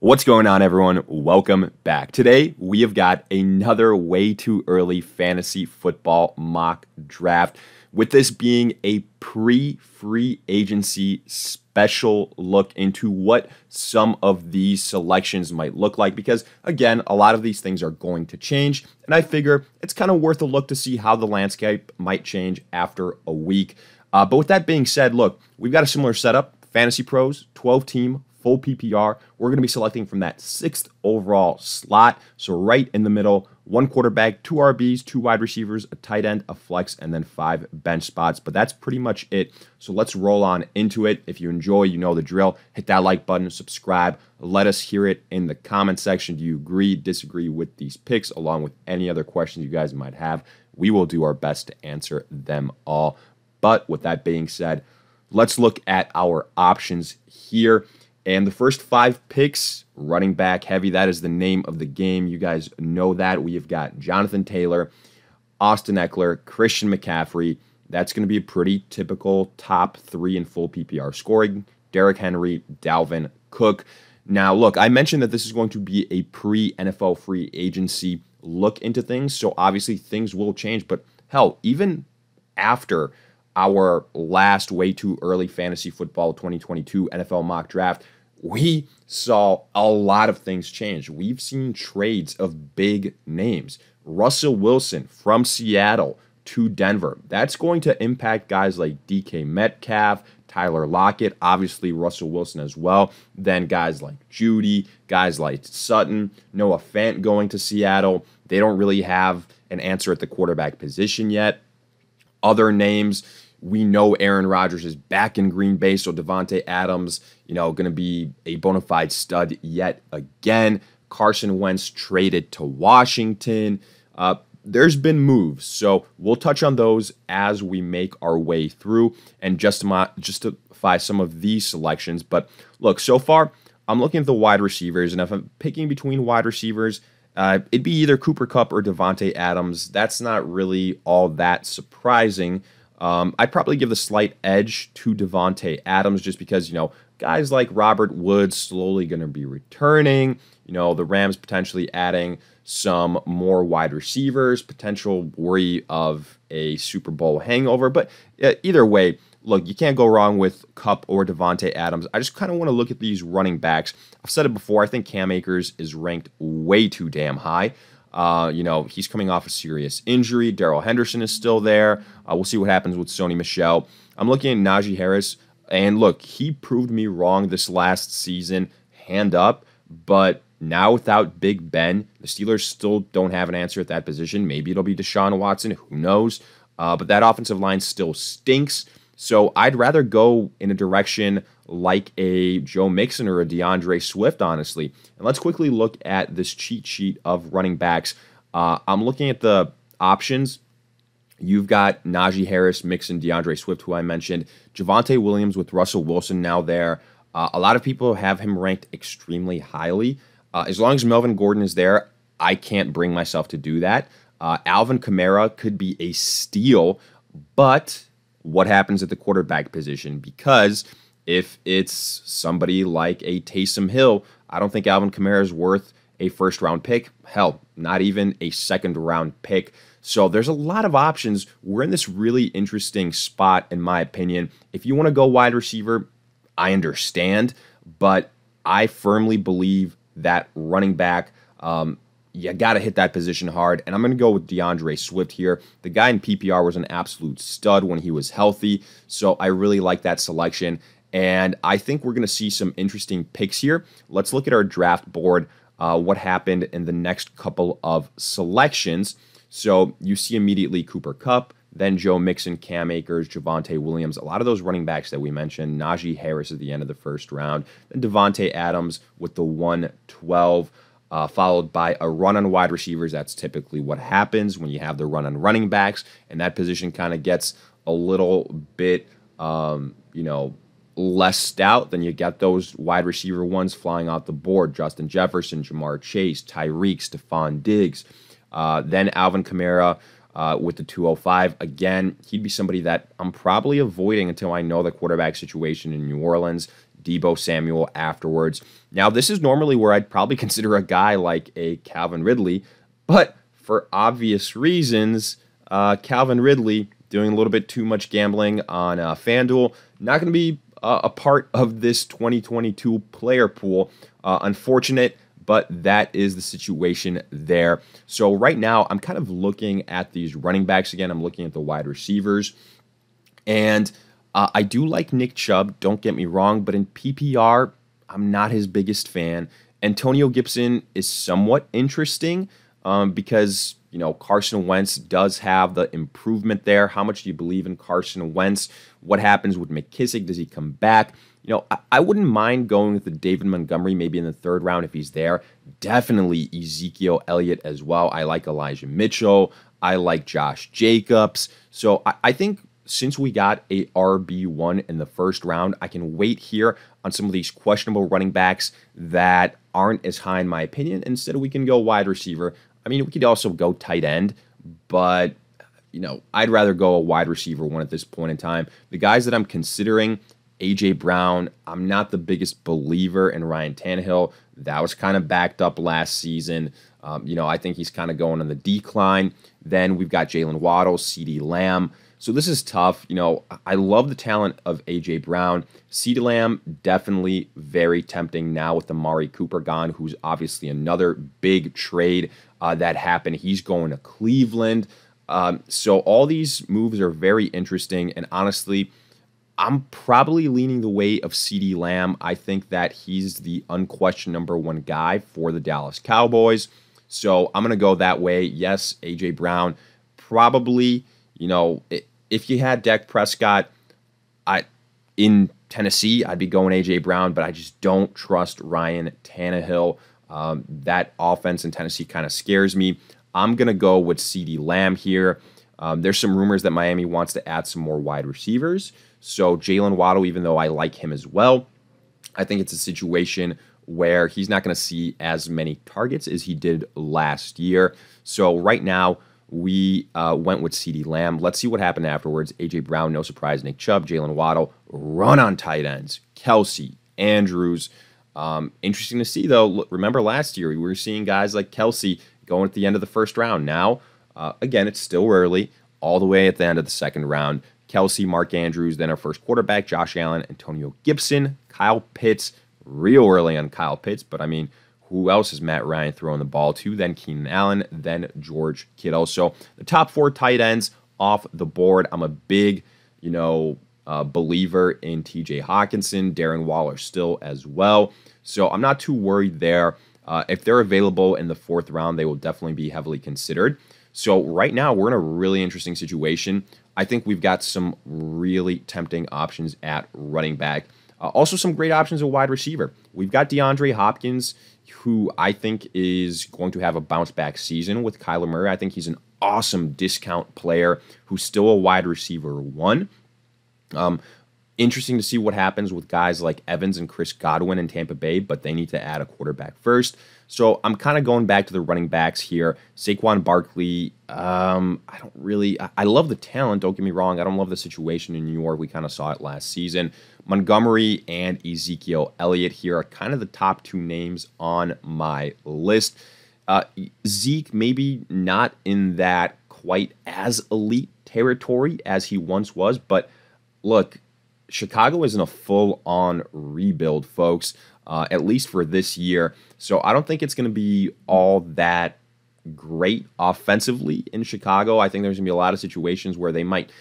What's going on, everyone? Welcome back. Today, we have got another way too early fantasy football mock draft, with this being a pre-free agency special look into what some of these selections might look like, because again, a lot of these things are going to change, and I figure it's kind of worth a look to see how the landscape might change after a week. But with that being said, look, we've got a similar setup. FantasyPros, 12-team, full PPR. We're going to be selecting from that 6th overall slot. So right in the middle, 1 quarterback, 2 RBs, 2 wide receivers, a tight end, a flex, and then 5 bench spots. But that's pretty much it. So let's roll on into it. If you enjoy, you know the drill. Hit that like button, subscribe. Let us hear it in the comment section. Do you agree, disagree with these picks, along with any other questions you guys might have? We will do our best to answer them all. But with that being said, let's look at our options here. And the first 5 picks, running back heavy. That is the name of the game. You guys know that. We have got Jonathan Taylor, Austin Eckler, Christian McCaffrey. That's going to be a pretty typical top 3 in full PPR scoring. Derrick Henry, Dalvin Cook. Now, look, I mentioned that this is going to be a pre-NFL free agency look into things. So obviously things will change. But hell, even after our last way too early fantasy football 2022 NFL mock draft, we saw a lot of things change. We've seen trades of big names. Russell Wilson from Seattle to Denver. That's going to impact guys like DK Metcalf, Tyler Lockett, obviously Russell Wilson as well. Then guys like Judy, guys like Sutton, Noah Fant going to Seattle. They don't really have an answer at the quarterback position yet. Other names, we know Aaron Rodgers is back in Green Bay, so Devontae Adams, going to be a bona fide stud yet again. Carson Wentz traded to Washington. There's been moves, so we'll touch on those as we make our way through and justify some of these selections. But look, so far, I'm looking at the wide receivers, and if I'm picking between wide receivers, it'd be either Cooper Kupp or Devontae Adams. That's not really all that surprising. I'd probably give the slight edge to Devontae Adams just because, guys like Robert Woods slowly going to be returning. The Rams potentially adding some more wide receivers, potential worry of a Super Bowl hangover. But either way, look, you can't go wrong with Kupp or Devontae Adams. I just kind of want to look at these running backs. I've said it before. I think Cam Akers is ranked way too damn high. He's coming off a serious injury. Darrell Henderson is still there. We'll see what happens with Sony Michel. I'm looking at Najee Harris, and look, he proved me wrong this last season, hand up, but now without Big Ben, the Steelers still don't have an answer at that position. Maybe it'll be Deshaun Watson, who knows, but that offensive line still stinks, so I'd rather go in a direction like a Joe Mixon or a DeAndre Swift, honestly. And let's quickly look at this cheat sheet of running backs. I'm looking at the options. You've got Najee Harris, Mixon, DeAndre Swift, who I mentioned. Javonte Williams with Russell Wilson now there. A lot of people have him ranked extremely highly. As long as Melvin Gordon is there, I can't bring myself to do that. Alvin Kamara could be a steal, but what happens at the quarterback position? Because if it's somebody like a Taysom Hill, I don't think Alvin Kamara is worth a first-round pick. Hell, not even a second-round pick. So there's a lot of options. We're in this really interesting spot, in my opinion. If you want to go wide receiver, I understand, but I firmly believe that running back, you got to hit that position hard, and I'm going to go with DeAndre Swift here. The guy in PPR was an absolute stud when he was healthy, so I really like that selection. And I think we're going to see some interesting picks here. Let's look at our draft board, what happened in the next couple of selections. So you see immediately Cooper Kupp, then Joe Mixon, Cam Akers, Javonte Williams, a lot of those running backs that we mentioned, Najee Harris at the end of the first round, then Devontae Adams with the 112, followed by a run on wide receivers. That's typically what happens when you have the run on running backs, and that position kind of gets a little bit, less stout. Then you get those wide receiver ones flying out the board. Justin Jefferson, Jamar Chase, Tyreek, Stephon Diggs. Then Alvin Kamara with the 205. Again, he'd be somebody that I'm probably avoiding until I know the quarterback situation in New Orleans. Deebo Samuel afterwards. Now, this is normally where I'd probably consider a guy like a Calvin Ridley, but for obvious reasons, Calvin Ridley doing a little bit too much gambling on FanDuel, not going to be a part of this 2022 player pool. Unfortunate, but that is the situation there. So right now, I'm kind of looking at these running backs again. I'm looking at the wide receivers. And I do like Nick Chubb, don't get me wrong, but in PPR, I'm not his biggest fan. Antonio Gibson is somewhat interesting because, you know, Carson Wentz does have the improvement there. How much do you believe in Carson Wentz? What happens with McKissick? Does he come back? You know, I wouldn't mind going with the David Montgomery maybe in the third round if he's there. Definitely Ezekiel Elliott as well. I like Elijah Mitchell. I like Josh Jacobs. So I think since we got a RB1 in the first round, I can wait here on some of these questionable running backs that aren't as high in my opinion. Instead, we can go wide receiver. I mean, we could also go tight end, but, you know, I'd rather go a wide receiver one at this point in time. The guys that I'm considering, A.J. Brown, I'm not the biggest believer in Ryan Tannehill. That was kind of backed up last season. You know, I think he's kind of going on the decline. Then we've got Jalen Waddle, CeeDee Lamb. So this is tough. You know, I love the talent of A.J. Brown. CeeDee Lamb, definitely very tempting now with Amari Cooper gone, who's obviously another big trade that happened. He's going to Cleveland. So all these moves are very interesting. And honestly, I'm probably leaning the way of CeeDee Lamb. I think that he's the unquestioned number one guy for the Dallas Cowboys. So I'm going to go that way. Yes, A.J. Brown, probably, you know, if you had Dak Prescott in Tennessee, I'd be going A.J. Brown, but I just don't trust Ryan Tannehill. That offense in Tennessee kind of scares me. I'm going to go with CeeDee Lamb here. There's some rumors that Miami wants to add some more wide receivers. So Jalen Waddle, even though I like him as well, I think it's a situation where he's not going to see as many targets as he did last year. So right now, we went with CeeDee Lamb. Let's see what happened afterwards. A.J. Brown, no surprise. Nick Chubb, Jalen Waddle, run on tight ends. Kelsey, Andrews. Interesting to see, though. Look, remember last year, we were seeing guys like Kelsey going at the end of the first round. Now, again, it's still early, all the way at the end of the second round. Kelsey, Mark Andrews, then our first quarterback, Josh Allen, Antonio Gibson, Kyle Pitts, real early on Kyle Pitts, but I mean, who else is Matt Ryan throwing the ball to? Then Keenan Allen, then George Kittle. So the top four tight ends off the board. I'm a big, you know, believer in T.J. Hawkinson, Darren Waller still as well. So I'm not too worried there. If they're available in the fourth round, they will definitely be heavily considered. So right now, we're in a really interesting situation. I think we've got some really tempting options at running back. Also, some great options at wide receiver. We've got DeAndre Hopkins, who I think is going to have a bounce-back season with Kyler Murray. I think he's an awesome discount player who's still a wide receiver one. Interesting to see what happens with guys like Evans and Chris Godwin in Tampa Bay, but they need to add a quarterback first. So I'm kind of going back to the running backs here. Saquon Barkley, I love the talent, don't get me wrong. I don't love the situation in New York. We kind of saw it last season. Montgomery and Ezekiel Elliott here are kind of the top two names on my list. Zeke, maybe not in that quite as elite territory as he once was, but look, Chicago is in a full-on rebuild, folks, at least for this year. So I don't think it's going to be all that great offensively in Chicago. I think there's going to be a lot of situations where they might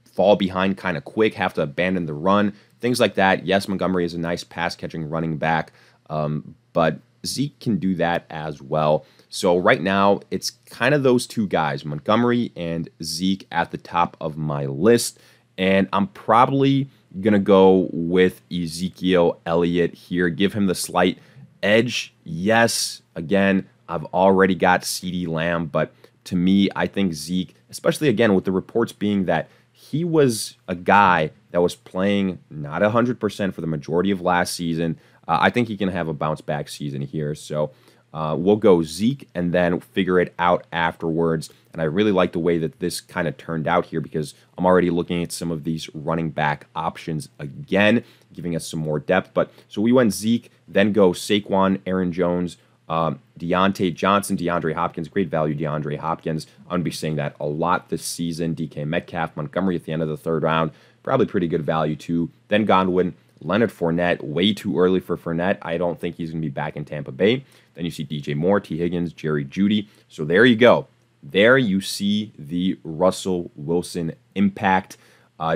fall behind kind of quick, have to abandon the run, things like that. Yes, Montgomery is a nice pass-catching running back, but Zeke can do that as well. So right now, it's kind of those two guys, Montgomery and Zeke, at the top of my list. And I'm probably going to go with Ezekiel Elliott here, give him the slight edge. Yes, again, I've already got CeeDee Lamb, but to me, I think Zeke, especially again with the reports being that he was a guy that was playing not 100% for the majority of last season, I think he can have a bounce-back season here. So We'll go Zeke and then figure it out afterwards. And I really like the way that this kind of turned out here because I'm already looking at some of these running back options again, giving us some more depth. But so we went Zeke, then go Saquon, Aaron Jones, Deontay Johnson, DeAndre Hopkins, great value DeAndre Hopkins. I'm going to be saying that a lot this season. DK Metcalf, Montgomery at the end of the third round, probably pretty good value too. Then Godwin, Leonard Fournette, way too early for Fournette. I don't think he's going to be back in Tampa Bay. Then you see DJ Moore, T. Higgins, Jerry Jeudy. So there you go. There you see the Russell Wilson impact.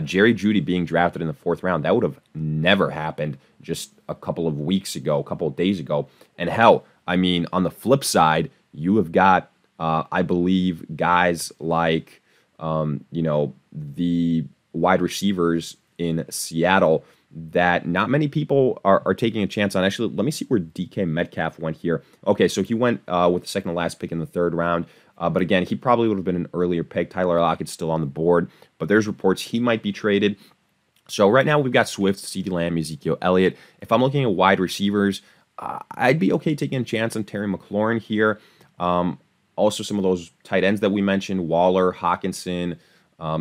Jerry Jeudy being drafted in the fourth round, that would have never happened just a couple of weeks ago, a couple of days ago. And hell, I mean, on the flip side, you have got, I believe, guys like, the wide receivers in Seattle that not many people are taking a chance on. Actually, let me see where DK Metcalf went here. Okay, so he went with the second to last pick in the third round. But again, he probably would have been an earlier pick. Tyler Lockett's still on the board, but there's reports he might be traded. So right now we've got Swift, CeeDee Lamb, Ezekiel Elliott. If I'm looking at wide receivers, I'd be okay taking a chance on Terry McLaurin here. Also, some of those tight ends that we mentioned, Waller, Hawkinson,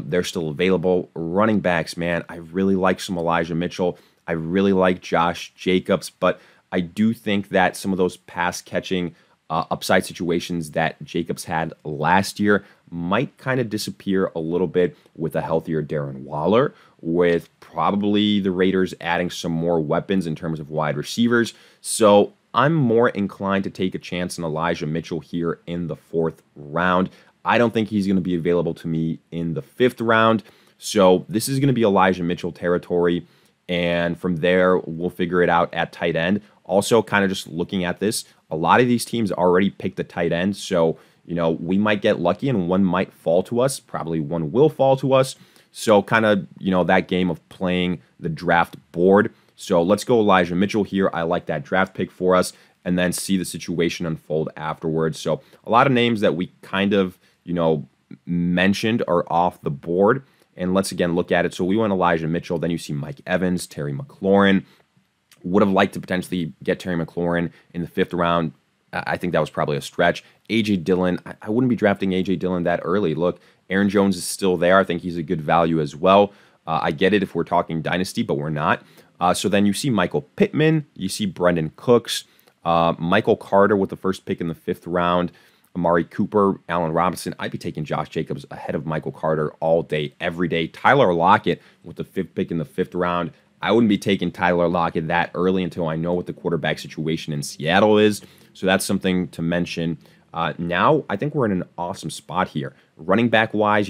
they're still available. Running backs, man, I really like some Elijah Mitchell. I really like Josh Jacobs, but I do think that some of those pass-catching upside situations that Jacobs had last year might kind of disappear a little bit with a healthier Darren Waller, with probably the Raiders adding some more weapons in terms of wide receivers. So I'm more inclined to take a chance on Elijah Mitchell here in the fourth round. I don't think he's going to be available to me in the fifth round. So this is going to be Elijah Mitchell territory. And from there, we'll figure it out at tight end. Also, kind of just looking at this, a lot of these teams already picked the tight end. So, we might get lucky and one might fall to us. Probably one will fall to us. So kind of, that game of playing the draft board. So let's go Elijah Mitchell here. I like that draft pick for us and then see the situation unfold afterwards. So a lot of names that we kind of, mentioned are off the board. And let's again look at it. So we went Elijah Mitchell. Then you see Mike Evans, Terry McLaurin. Would have liked to potentially get Terry McLaurin in the fifth round. I think that was probably a stretch. A.J. Dillon, I wouldn't be drafting A.J. Dillon that early. Look, Aaron Jones is still there. I think he's a good value as well. I get it if we're talking dynasty, but we're not. So then you see Michael Pittman. You see Brendan Cooks. Michael Carter with the first pick in the fifth round. Amari Cooper, Allen Robinson. I'd be taking Josh Jacobs ahead of Michael Carter all day, every day. Tyler Lockett with the fifth pick in the fifth round. I wouldn't be taking Tyler Lockett that early until I know what the quarterback situation in Seattle is. So that's something to mention. Now, I think we're in an awesome spot here. Running back-wise,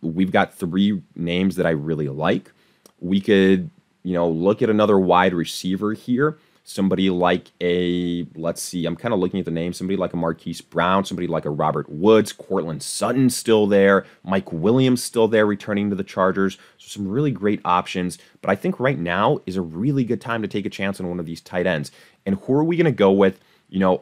we've got three names that I really like. We could, look at another wide receiver here. Somebody like let's see, I'm kind of looking at the name. Somebody like a Marquis Brown, somebody like a Robert Woods, Cortland Sutton still there, Mike Williams still there returning to the Chargers. So some really great options. But I think right now is a really good time to take a chance on one of these tight ends. And who are we going to go with?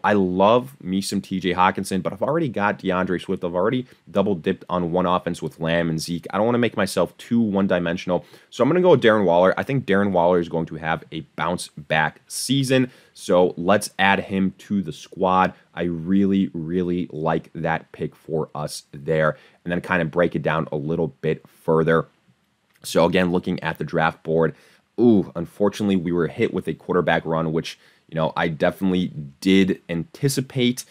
I love me some TJ Hawkinson, but I've already got DeAndre Swift. I've already double dipped on one offense with Lamb and Zeke. I don't want to make myself too one-dimensional. So I'm going to go with Darren Waller. I think Darren Waller is going to have a bounce-back season. So let's add him to the squad. I really, really like that pick for us there. And then kind of break it down a little bit further. So again, looking at the draft board, unfortunately, we were hit with a quarterback run, which I definitely did anticipate.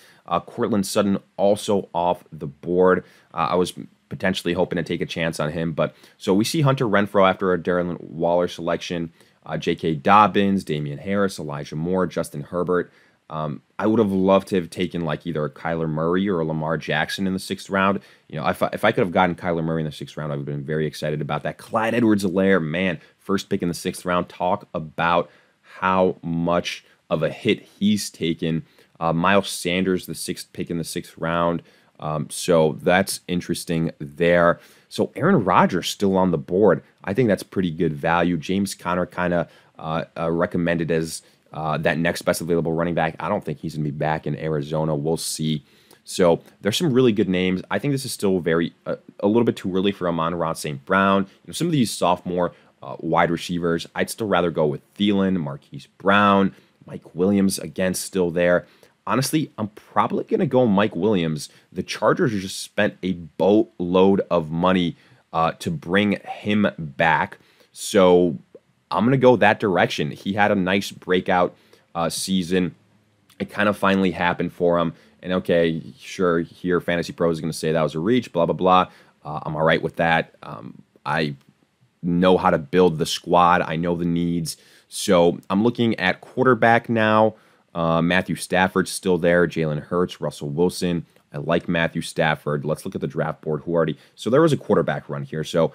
Cortland Sutton also off the board. I was potentially hoping to take a chance on him. But so we see Hunter Renfrow after a Darren Waller selection, J.K. Dobbins, Damian Harris, Elijah Moore, Justin Herbert. I would have loved to have taken like either a Kyler Murray or a Lamar Jackson in the sixth round. If I could have gotten Kyler Murray in the sixth round, I would have been very excited about that. Clyde Edwards-Helaire, man, first pick in the sixth round. Talk about how much of a hit he's taken. Miles Sanders, the sixth pick in the sixth round. So that's interesting there. So Aaron Rodgers still on the board. I think that's pretty good value. James Conner kind of recommended as that next best available running back. I don't think he's going to be back in Arizona. We'll see. So there's some really good names. I think this is still a little bit too early for Amon-Ra St. Brown. Some of these sophomore wide receivers, I'd still rather go with Thielen, Marquise Brown, Mike Williams, again, still there. honestly, I'm probably going to go Mike Williams. The Chargers just spent a boatload of money to bring him back. So I'm going to go that direction. He had a nice breakout season. It kind of finally happened for him. And okay, sure, here FantasyPros is going to say that was a reach, blah, blah, blah. I'm all right with that. I know how to build the squad. I know the needs. So I'm looking at quarterback now. Matthew Stafford's still there. Jalen Hurts, Russell Wilson. I like Matthew Stafford. Let's look at the draft board. Who already? So there was a quarterback run here. So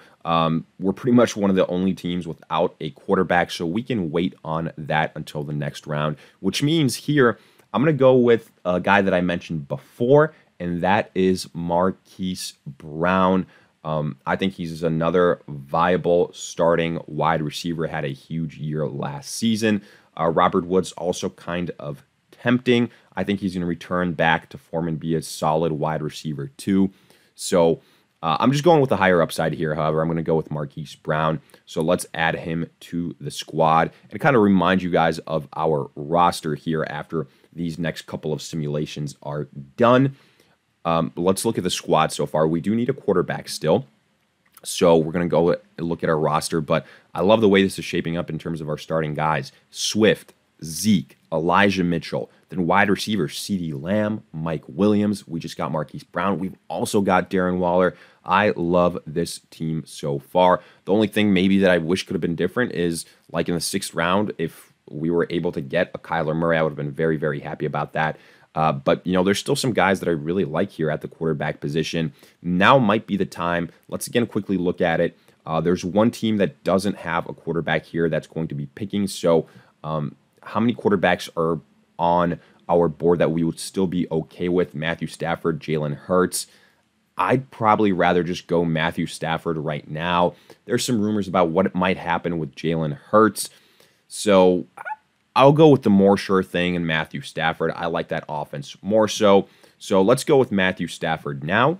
we're pretty much one of the only teams without a quarterback. So we can wait on that until the next round, which means here I'm going to go with a guy that I mentioned before, and that is Marquis Brown. I think he's another viable starting wide receiver. Had a huge year last season. Robert Woods also kind of tempting. I think he's going to return back to form and be a solid wide receiver too. So I'm just going with the higher upside here. However, I'm going to go with Marquis Brown. So let's add him to the squad and kind of remind you guys of our roster here after these next couple of simulations are done. Let's look at the squad so far. We do need a quarterback still. So we're going to go look at our roster, but I love the way this is shaping up in terms of our starting guys. Swift, Zeke, Elijah Mitchell, then wide receivers, CeeDee Lamb, Mike Williams. We just got Marquis Brown. We've also got Darren Waller. I love this team so far. The only thing maybe that I wish could have been different is like in the 6th round, if we were able to get a Kyler Murray, I would have been very, very happy about that. But, you know, there's still some guys that I really like here at the quarterback position. Now might be the time. Let's again quickly look at it. There's one team that doesn't have a quarterback here that's going to be picking. So how many quarterbacks are on our board that we would still be okay with? Matthew Stafford, Jalen Hurts. I'd probably rather just go Matthew Stafford right now. There's some rumors about what might happen with Jalen Hurts. So I'll go with the more sure thing in Matthew Stafford. I like that offense more so. So let's go with Matthew Stafford now.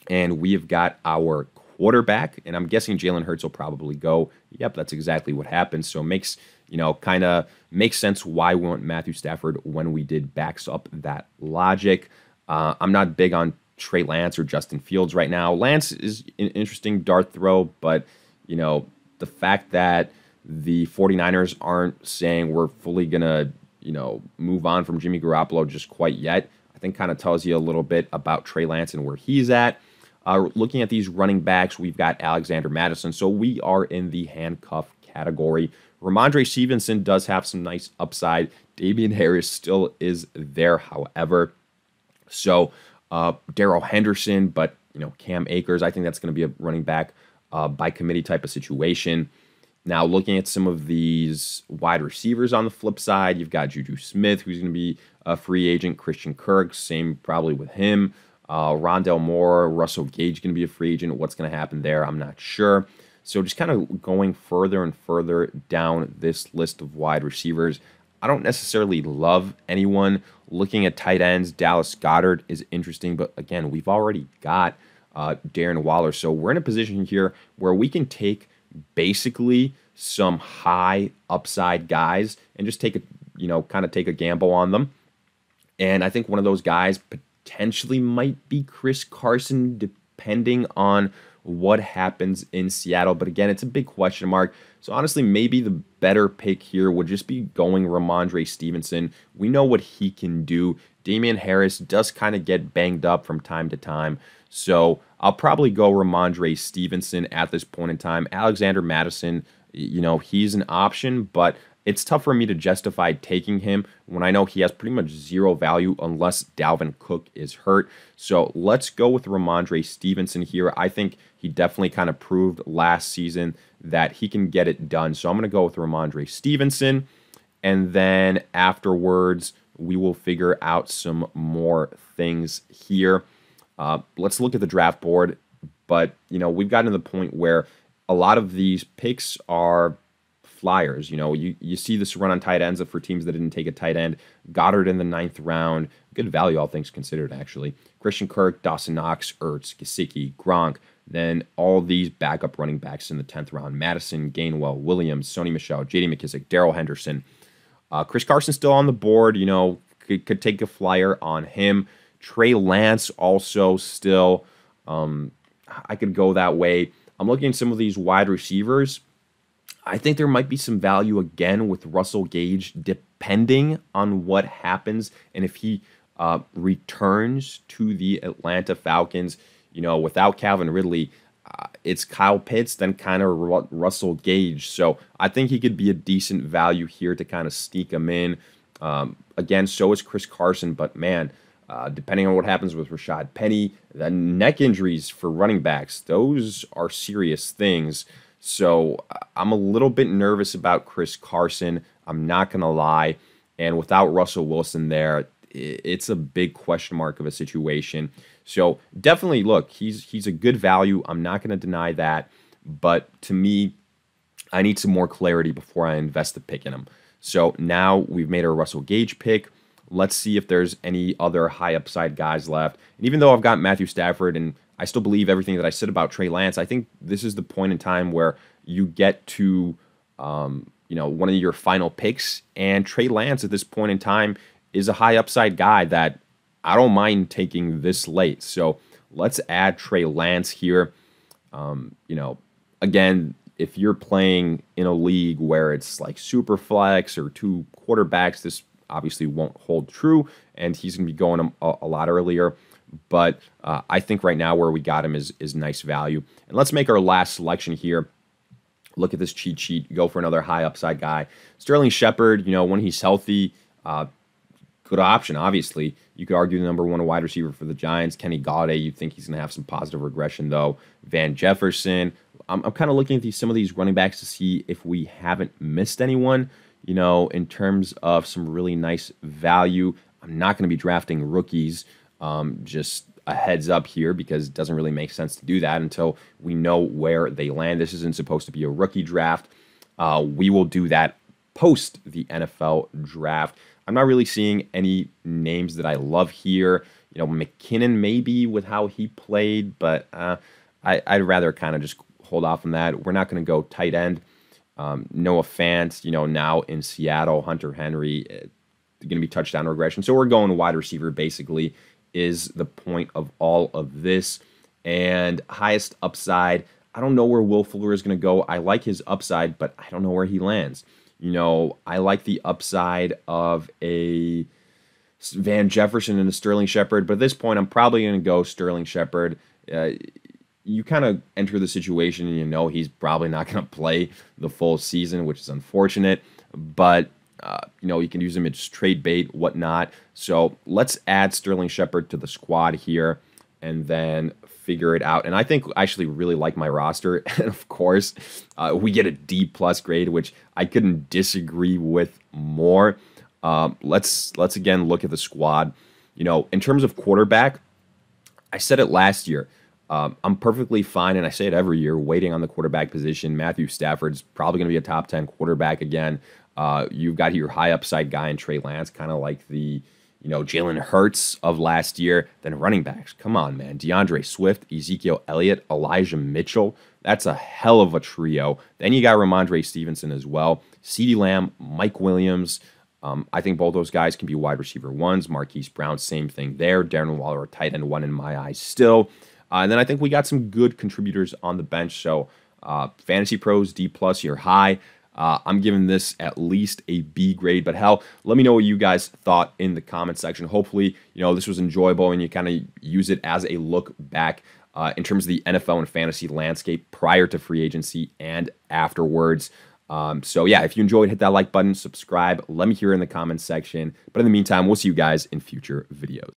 And we have got our quarterback. And I'm guessing Jalen Hurts will probably go. Yep, that's exactly what happened. So it makes, you know, kind of makes sense why we went Matthew Stafford when we did backs up that logic. I'm not big on Trey Lance or Justin Fields right now. Lance is an interesting dart throw, but, you know, the fact that the 49ers aren't saying we're fully going to, you know, move on from Jimmy Garoppolo just quite yet, I think kind of tells you a little bit about Trey Lance and where he's at. Looking at these running backs, we've got Alexander Mattison. So we are in the handcuff category. Ramondre Stevenson does have some nice upside. Damian Harris still is there, however. So Darrell Henderson, but, you know, Cam Akers, I think that's going to be a running back by committee type of situation. Now, looking at some of these wide receivers on the flip side, you've got Juju Smith, who's going to be a free agent. Christian Kirk, same probably with him. Rondell Moore, Russell Gage going to be a free agent. What's going to happen there, I'm not sure. So just kind of going further and further down this list of wide receivers, I don't necessarily love anyone. Looking at tight ends, Dallas Goedert is interesting, but again, we've already got Darren Waller. So we're in a position here where we can take basically some high upside guys and just take a, you know, kind of take a gamble on them. And I think one of those guys potentially might be Chris Carson, depending on what happens in Seattle. But again, it's a big question mark. So honestly, maybe the better pick here would just be going Ramondre Stevenson. We know what he can do. Damian Harris does kind of get banged up from time to time. So I'll probably go Ramondre Stevenson at this point in time. Alexander Mattison, you know, he's an option, but it's tough for me to justify taking him when I know he has pretty much zero value unless Dalvin Cook is hurt. So let's go with Ramondre Stevenson here. I think he definitely kind of proved last season that he can get it done. So I'm going to go with Ramondre Stevenson. And then afterwards, we will figure out some more things here. Let's look at the draft board. But, you know, we've gotten to the point where a lot of these picks are flyers. You know, you see this run on tight ends for teams that didn't take a tight end. Goddard in the 9th round. Good value, all things considered, actually. Christian Kirk, Dawson Knox, Ertz, Gesicki, Gronk. Then all these backup running backs in the 10th round. Madison, Gainwell, Williams, Sony Michel, J.D. McKissick, Darrell Henderson. Chris Carson still on the board, you know, could take a flyer on him. Trey Lance also still, I could go that way. I'm looking at some of these wide receivers. I think there might be some value again with Russell Gage, depending on what happens and if he returns to the Atlanta Falcons. Without Calvin Ridley, it's Kyle Pitts, then kind of Russell Gage. So I think he could be a decent value here to kind of sneak him in. Again, so is Chris Carson, but man, depending on what happens with Rashad Penny, the neck injuries for running backs, those are serious things. So I'm a little bit nervous about Chris Carson. I'm not going to lie. And without Russell Wilson there, it's a big question mark of a situation. So definitely, look, he's a good value. I'm not going to deny that. But to me, I need some more clarity before I invest the pick in him. So now we've made our Russell Gage pick. Let's see if there's any other high upside guys left. And even though I've got Matthew Stafford and I still believe everything that I said about Trey Lance, I think this is the point in time where you get to, one of your final picks. And Trey Lance at this point in time is a high upside guy that I don't mind taking this late. So let's add Trey Lance here. Again, if you're playing in a league where it's like super flex or two quarterbacks, this obviously won't hold true, and he's going to be going a lot earlier. But I think right now where we got him is nice value. And let's make our last selection here. Look at this cheat sheet. Go for another high upside guy. Sterling Shepard, when he's healthy, good option, obviously. You could argue the number one wide receiver for the Giants. Kenny Golladay, you think he's going to have some positive regression, though. Van Jefferson. I'm kind of looking at some of these running backs to see if we haven't missed anyone, in terms of some really nice value. I'm not going to be drafting rookies, just a heads up here, because it doesn't really make sense to do that until we know where they land. This isn't supposed to be a rookie draft. We will do that post the NFL draft. I'm not really seeing any names that I love here. McKinnon maybe with how he played, but I'd rather kind of just hold off on that. We're not going to go tight end. Noah Fant, now in Seattle, Hunter Henry, going to be touchdown regression. So we're going wide receiver basically is the point of all of this. And highest upside, I don't know where Will Fuller is going to go. I like his upside, but I don't know where he lands. I like the upside of a Van Jefferson and a Sterling Shepard, but at this point, I'm probably going to go Sterling Shepard. You kind of enter the situation and he's probably not going to play the full season, which is unfortunate, but you can use him as trade bait, whatnot. So let's add Sterling Shepard to the squad here and then figure it out. And I think I actually really like my roster. And of course, we get a D+ grade, which I couldn't disagree with more. Let's again look at the squad. In terms of quarterback, I said it last year. I'm perfectly fine, and I say it every year, waiting on the quarterback position. Matthew Stafford's probably going to be a top 10 quarterback again. You've got your high upside guy in Trey Lance, kind of like the Jalen Hurts of last year. Then running backs, come on, man. DeAndre Swift, Ezekiel Elliott, Elijah Mitchell. That's a hell of a trio. Then you got Ramondre Stevenson as well. CeeDee Lamb, Mike Williams. I think both those guys can be wide receiver ones. Marquis Brown, same thing there. Darren Waller, a tight end one in my eyes still. And then I think we got some good contributors on the bench. So FantasyPros, D+, you're high. I'm giving this at least a B grade, but hell, let me know what you guys thought in the comment section. Hopefully, this was enjoyable and you kind of use it as a look back in terms of the NFL and fantasy landscape prior to free agency and afterwards. So yeah, if you enjoyed, hit that like button, subscribe. Let me hear in the comments section. But in the meantime, we'll see you guys in future videos.